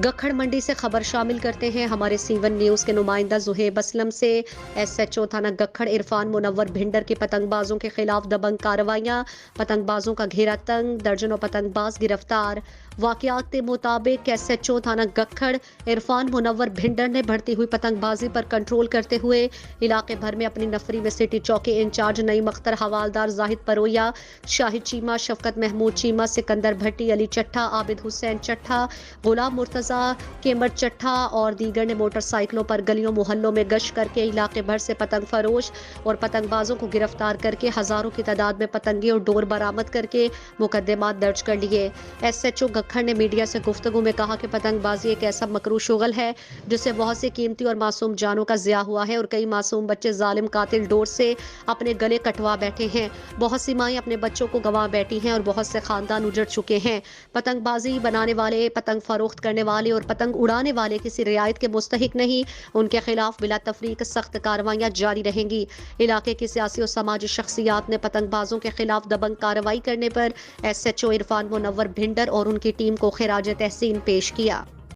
گکھڑ منڈی سے خبر شامل کرتے ہیں ہمارے سی1 نیوز کے نمائندہ زہیب اسلم سے۔ ایس ایچ او تھانہ گکھڑ عرفان منور بھنڈر کی پتنگ بازوں کے خلاف دبنگ کارروائیاں، پتنگ بازوں کا گھیرا تنگ، درجنوں پتنگ باز گرفتار۔ واقعات کے مطابق ایس ایچ او تھانہ گکھڑ عرفان منور بھنڈر نے بڑھتی ہوئی پتنگ بازی پر کنٹرول کرتے ہوئے علاقے بھر میں اپنی نفری میں سٹی چوکی انچارج نعیم اختر، حوالدار زاہد پرویا، شاہد چیمہ، شفقت محمود چیمہ، سکندر بھٹی، علی چٹھا، عابد حسین چٹھا، غلام مرتضی کیمر چٹھا اور دیگر نے موٹر سائیکلوں پر گلیوں محلوں میں گشت کر کے علاقے بھر سے پتنگ فروش اور پتنگ بازوں کو گرفتار کر کے ہزاروں کی تعداد میں پتنگیں اور ڈور برآمد کر کے مقدمات درج کر لیے۔ ایس ایچ او گکھڑ نے میڈیا سے گفتگو میں کہا کہ پتنگ بازی ایک ایسا مکروہ شغل ہے جس سے بہت سی قیمتی اور معصوم جانوں کا ضیاع ہوا ہے اور کئی معصوم بچے ظالم قاتل ڈور سے اپنے گلے کٹوا بیٹھے ہیں۔ بہت سی مائیں اپنے بچوں کو گنوا بیٹھی ہیں اور بہت سے خاندان اجڑ چکے ہیں۔ پتنگ بازی بنانے والے، پتنگ فروخت کرنے والے اور پتنگ اڑانے والے کسی رعایت کے مستحق نہیں، ان کے خلاف بلا تفریق سخت کارروائیاں جاری رہیں گی۔ علاقے کی سیاسی اور سماجی شخصیات نے پتنگ بازوں کے خلاف دبنگ کارروائی کرنے پر ایس ایچ او عرفان منور بھنڈر اور ان کی ٹیم کو خراج تحسین پیش کیا۔